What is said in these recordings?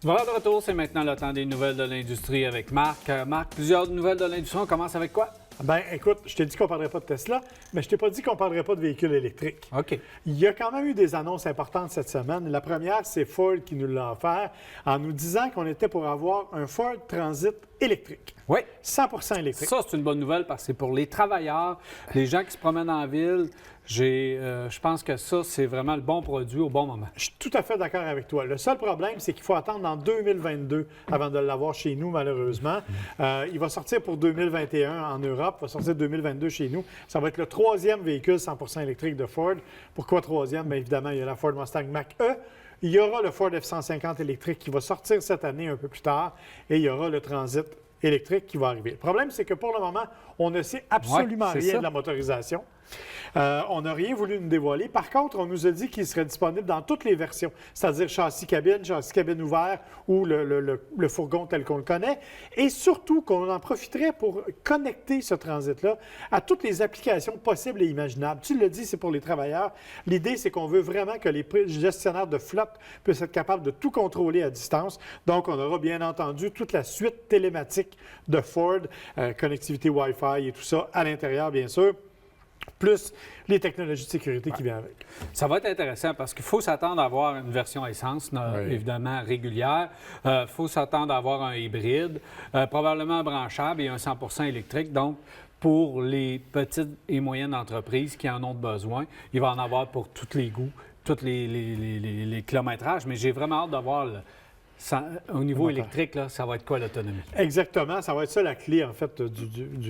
Voilà de retour, c'est maintenant le temps des nouvelles de l'industrie avec Marc. Marc, plusieurs nouvelles de l'industrie. On commence avec quoi? Ben, écoute, je t'ai dit qu'on ne parlerait pas de Tesla, mais je t'ai pas dit qu'on ne parlerait pas de véhicules électriques. OK. Il y a quand même eu des annonces importantes cette semaine. La première, c'est Ford qui nous l'a offert en nous disant qu'on était pour avoir un Ford Transit électrique. Oui. 100% électrique. Ça, c'est une bonne nouvelle parce que c'est pour les travailleurs, les gens qui se promènent en ville. Je pense que ça, c'est vraiment le bon produit au bon moment. Je suis tout à fait d'accord avec toi. Le seul problème, c'est qu'il faut attendre en 2022 avant de l'avoir chez nous, malheureusement. Il va sortir pour 2021 en Europe, il va sortir 2022 chez nous. Ça va être le troisième véhicule 100% électrique de Ford. Pourquoi troisième? Bien évidemment, il y a la Ford Mustang Mach-E. Il y aura le Ford F-150 électrique qui va sortir cette année un peu plus tard. Et il y aura le Transit électrique qui va arriver. Le problème, c'est que pour le moment, on ne sait absolument rien de la motorisation. On n'a rien voulu nous dévoiler. Par contre, on nous a dit qu'il serait disponible dans toutes les versions, c'est-à-dire châssis cabine ouvert ou le fourgon tel qu'on le connaît. Et surtout, qu'on en profiterait pour connecter ce transit-là à toutes les applications possibles et imaginables. Tu le dis, c'est pour les travailleurs. L'idée, c'est qu'on veut vraiment que les gestionnaires de flotte puissent être capables de tout contrôler à distance. Donc, on aura bien entendu toute la suite télématique de Ford, connectivité Wi-Fi et tout ça à l'intérieur, bien sûr, plus les technologies de sécurité qui viennent avec. Ça va être intéressant parce qu'il faut s'attendre à avoir une version essence, évidemment régulière. Il faut s'attendre à avoir un hybride, probablement branchable et un 100% électrique. Donc, pour les petites et moyennes entreprises qui en ont besoin, il va en avoir pour tous les goûts, tous les kilométrages. Mais j'ai vraiment hâte de voir au niveau électrique, là, ça va être quoi l'autonomie? Exactement, ça va être ça la clé, en fait,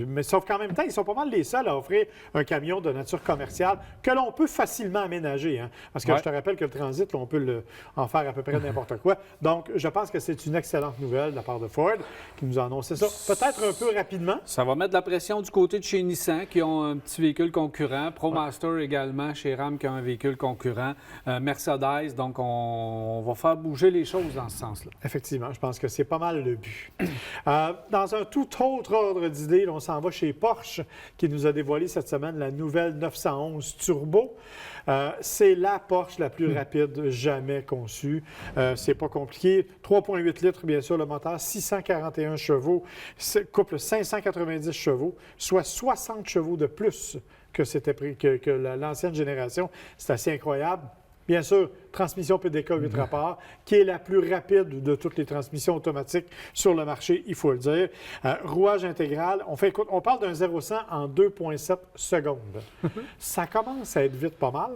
Mais sauf qu'en même temps, ils sont pas mal les seuls à offrir un camion de nature commerciale que l'on peut facilement aménager. Hein? Parce que je te rappelle que le Transit, là, on peut en faire à peu près n'importe quoi. Donc, je pense que c'est une excellente nouvelle de la part de Ford qui nous a annoncé ça. Peut-être un peu rapidement. Ça va mettre de la pression du côté de chez Nissan qui ont un petit véhicule concurrent. ProMaster également, chez Ram qui a un véhicule concurrent. Mercedes, donc on va faire bouger les choses dans ce sens. Effectivement, je pense que c'est pas mal le but. Dans un tout autre ordre d'idées, on s'en va chez Porsche qui nous a dévoilé cette semaine la nouvelle 911 Turbo. C'est la Porsche la plus rapide jamais conçue. C'est pas compliqué. 3,8 litres, bien sûr, le moteur, 641 chevaux, couple 590 chevaux, soit 60 chevaux de plus que l'ancienne génération. C'est assez incroyable. Bien sûr, transmission PDK 8 rapports, qui est la plus rapide de toutes les transmissions automatiques sur le marché, il faut le dire. Rouage intégral, on parle d'un 0-100 en 2,7 secondes. Ça commence à être vite pas mal.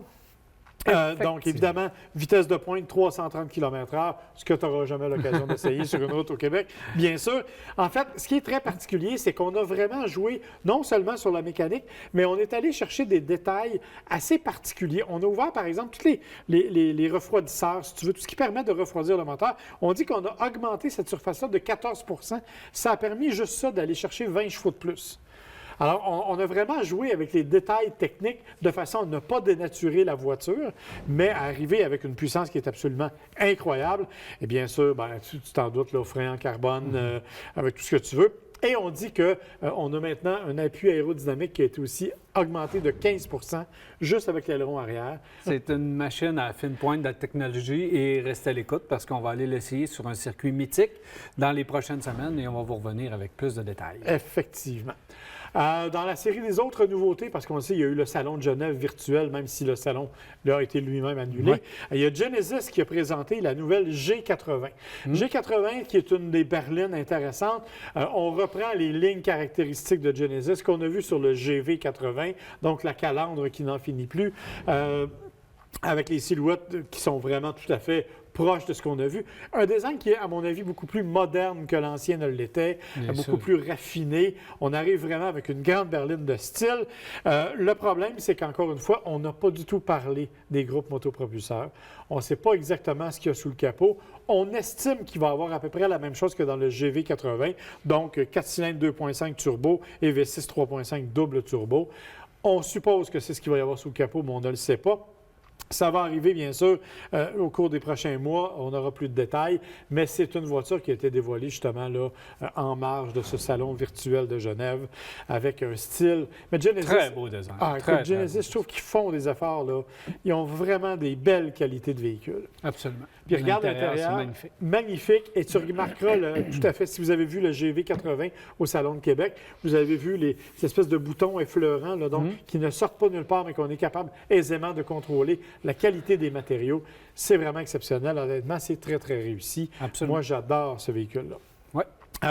Donc, évidemment, vitesse de pointe, 330 km/h, ce que tu n'auras jamais l'occasion d'essayer sur une route au Québec, bien sûr. En fait, ce qui est très particulier, c'est qu'on a vraiment joué non seulement sur la mécanique, mais on est allé chercher des détails assez particuliers. On a ouvert, par exemple, tous les refroidisseurs, si tu veux, tout ce qui permet de refroidir le moteur. On dit qu'on a augmenté cette surface-là de 14 %. Ça a permis juste ça d'aller chercher 20 chevaux de plus. Alors, on a vraiment joué avec les détails techniques de façon à ne pas dénaturer la voiture, mais à arriver avec une puissance qui est absolument incroyable. Et bien sûr, tu t'en doutes, le frein en carbone, avec tout ce que tu veux. Et on dit qu'on a maintenant un appui aérodynamique qui a été aussi augmenté de 15 % juste avec l'aileron arrière. C'est une machine à fine pointe de la technologie et restez à l'écoute parce qu'on va aller l'essayer sur un circuit mythique dans les prochaines semaines et on va vous revenir avec plus de détails. Effectivement. Dans la série des autres nouveautés, parce qu'on le sait, il y a eu le Salon de Genève virtuel, même si le salon a été lui-même annulé. Oui. Il y a Genesis qui a présenté la nouvelle G80. G80 qui est une des berlines intéressantes. On reprend les lignes caractéristiques de Genesis qu'on a vues sur le GV80, donc la calandre qui n'en finit plus, avec les silhouettes qui sont vraiment tout à fait proche de ce qu'on a vu. Un design qui est, à mon avis, beaucoup plus moderne que l'ancien ne l'était, beaucoup plus raffiné. On arrive vraiment avec une grande berline de style. Le problème, c'est qu'encore une fois, on n'a pas du tout parlé des groupes motopropulseurs. On ne sait pas exactement ce qu'il y a sous le capot. On estime qu'il va y avoir à peu près la même chose que dans le GV80, donc 4 cylindres 2.5 turbo et V6 3.5 double turbo. On suppose que c'est ce qu'il va y avoir sous le capot, mais on ne le sait pas. Ça va arriver, bien sûr, au cours des prochains mois. On n'aura plus de détails, mais c'est une voiture qui a été dévoilée justement là, en marge de ce salon virtuel de Genève avec un style. Mais Genesis, très beau design. Écoute, Genesis, je trouve qu'ils font des efforts. Là. Ils ont vraiment des belles qualités de véhicules. Absolument. Puis regarde l'intérieur, magnifique. Magnifique. Et tu remarqueras tout à fait, si vous avez vu le GV80 au Salon de Québec, vous avez vu ces espèces de boutons effleurants là, donc, qui ne sortent pas nulle part, mais qu'on est capable aisément de contrôler. La qualité des matériaux, c'est vraiment exceptionnel. Honnêtement, c'est très, très réussi. Absolument. Moi, j'adore ce véhicule-là. Oui.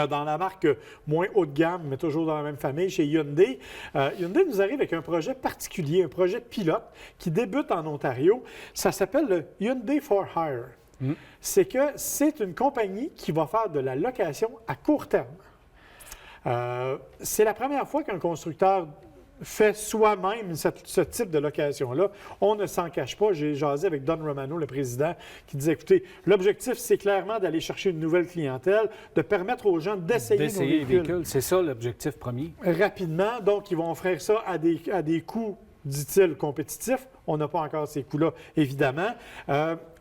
Dans la marque moins haut de gamme, mais toujours dans la même famille, chez Hyundai, Hyundai nous arrive avec un projet particulier, un projet pilote qui débute en Ontario. Ça s'appelle le Hyundai for Hire. C'est que c'est une compagnie qui va faire de la location à court terme. C'est la première fois qu'un constructeur fait soi-même ce type de location-là. On ne s'en cache pas. J'ai jasé avec Don Romano, le président, qui disait, écoutez, l'objectif, c'est clairement d'aller chercher une nouvelle clientèle, de permettre aux gens d'essayer nos véhicules. C'est ça l'objectif premier. Rapidement. Donc, ils vont offrir ça à des coûts, dit-il, compétitifs. On n'a pas encore ces coûts-là, évidemment.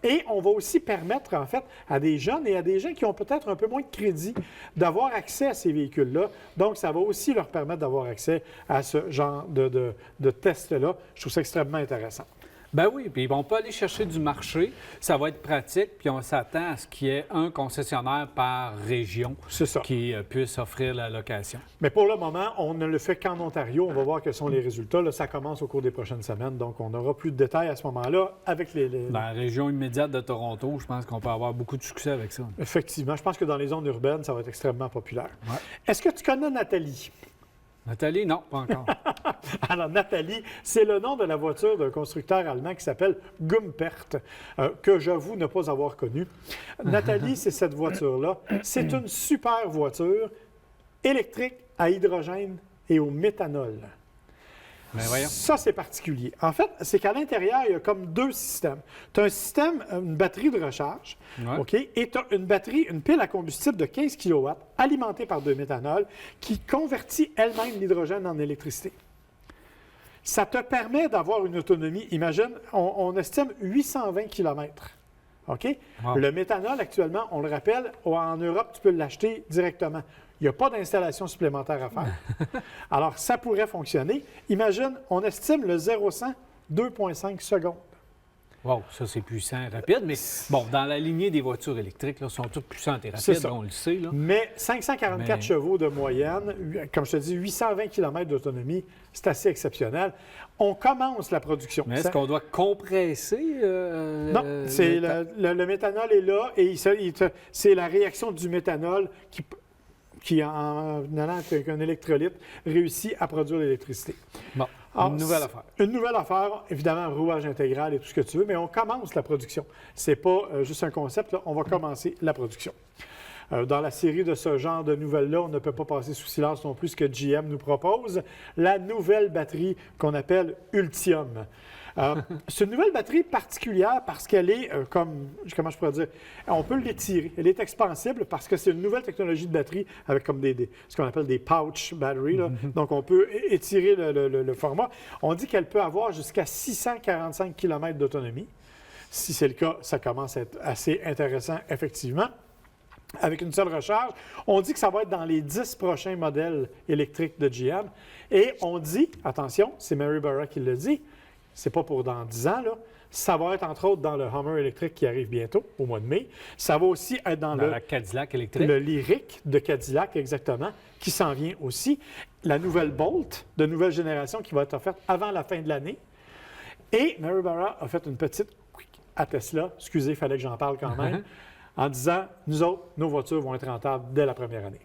Et on va aussi permettre, en fait, à des jeunes et à des gens qui ont peut-être un peu moins de crédit d'avoir accès à ces véhicules-là. Donc, ça va aussi leur permettre d'avoir accès à ce genre de test-là. Je trouve ça extrêmement intéressant. Ben oui, puis on peut aller chercher du marché, ça va être pratique, puis on s'attend à ce qu'il y ait un concessionnaire par région qui puisse offrir la location. Mais pour le moment, on ne le fait qu'en Ontario. On va voir quels sont les résultats. Là, ça commence au cours des prochaines semaines, donc on n'aura plus de détails à ce moment-là avec les... Dans la région immédiate de Toronto, je pense qu'on peut avoir beaucoup de succès avec ça. Effectivement. Je pense que dans les zones urbaines, ça va être extrêmement populaire. Ouais. Est-ce que tu connais Nathalie? Nathalie, non, pas encore. Alors, Nathalie, c'est le nom de la voiture d'un constructeur allemand qui s'appelle Gumpert, que j'avoue ne pas avoir connu. Nathalie, c'est cette voiture-là. C'est une super voiture électrique à hydrogène et au méthanol. Ben voyons. Ça, c'est particulier. En fait, c'est qu'à l'intérieur, il y a comme deux systèmes. Tu as un système, une batterie de recharge, OK? Et tu as une pile à combustible de 15 kW alimentée par de méthanol qui convertit elle-même l'hydrogène en électricité. Ça te permet d'avoir une autonomie, imagine, on estime 820 km. OK? Wow. Le méthanol, actuellement, on le rappelle, en Europe, tu peux l'acheter directement. Il n'y a pas d'installation supplémentaire à faire. Alors, ça pourrait fonctionner. Imagine, on estime le 0-100 2,5 secondes. Wow, ça, c'est puissant et rapide. Mais bon, dans la lignée des voitures électriques, là, sont toutes puissantes et rapides, on le sait. Là. Mais 544 chevaux de moyenne, comme je te dis, 820 km d'autonomie, c'est assez exceptionnel. On commence la production. Mais est-ce qu'on doit compresser? Non, c'est le méthanol est là et c'est la réaction du méthanol qui, en allant avec un électrolyte, réussit à produire l'électricité. Bon, une nouvelle affaire. Une nouvelle affaire, évidemment, rouage intégral et tout ce que tu veux, mais on commence la production. Ce n'est pas juste un concept, là, on va commencer la production. Dans la série de ce genre de nouvelles-là, on ne peut pas passer sous silence non plus ce que GM nous propose, la nouvelle batterie qu'on appelle Ultium. C'est une nouvelle batterie particulière parce qu'elle est comment je pourrais dire, on peut l'étirer. Elle est expansible parce que c'est une nouvelle technologie de batterie avec comme ce qu'on appelle des pouch batteries. Là. Donc, on peut étirer le format. On dit qu'elle peut avoir jusqu'à 645 km d'autonomie. Si c'est le cas, ça commence à être assez intéressant, effectivement. Avec une seule recharge, on dit que ça va être dans les 10 prochains modèles électriques de GM. Et on dit, attention, c'est Mary Barra qui le dit, c'est pas pour dans 10 ans, là. Ça va être, entre autres, dans le Hummer électrique qui arrive bientôt, au mois de mai. Ça va aussi être dans la Cadillac électrique. Le Lyriq de Cadillac, exactement, qui s'en vient aussi. La nouvelle Bolt de nouvelle génération qui va être offerte avant la fin de l'année. Et Mary Barra a fait une petite à Tesla. Excusez, il fallait que j'en parle quand même. En disant, nous autres, nos voitures vont être rentables dès la première année.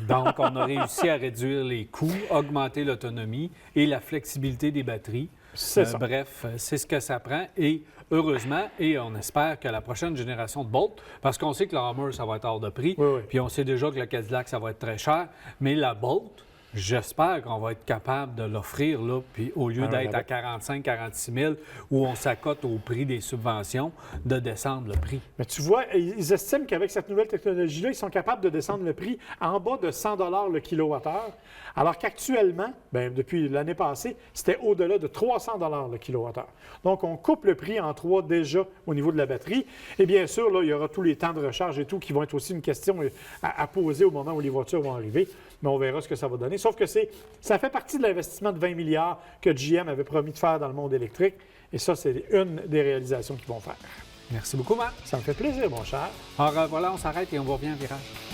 Donc, on a réussi à réduire les coûts, augmenter l'autonomie et la flexibilité des batteries. C'est ça. Bref, c'est ce que ça prend. Et heureusement, et on espère que la prochaine génération de Bolt, parce qu'on sait que le Hummer, ça va être hors de prix, oui. Puis on sait déjà que le Cadillac, ça va être très cher, mais la Bolt J'espère qu'on va être capable de l'offrir, là, puis au lieu d'être à 45 46 000 où on s'accote au prix des subventions, de descendre le prix. Mais tu vois, ils estiment qu'avec cette nouvelle technologie-là, ils sont capables de descendre le prix en bas de 100 $ le kilowattheure, alors qu'actuellement, depuis l'année passée, c'était au-delà de 300 $ le kilowattheure. Donc, on coupe le prix en 3 déjà au niveau de la batterie. Et bien sûr, là, il y aura tous les temps de recharge et tout qui vont être aussi une question à poser au moment où les voitures vont arriver. Mais on verra ce que ça va donner. Sauf que ça fait partie de l'investissement de 20 milliards que GM avait promis de faire dans le monde électrique. Et ça, c'est une des réalisations qu'ils vont faire. Merci beaucoup, Marc. Ça me fait plaisir, mon cher. Alors voilà, on s'arrête et on va revenir en virage.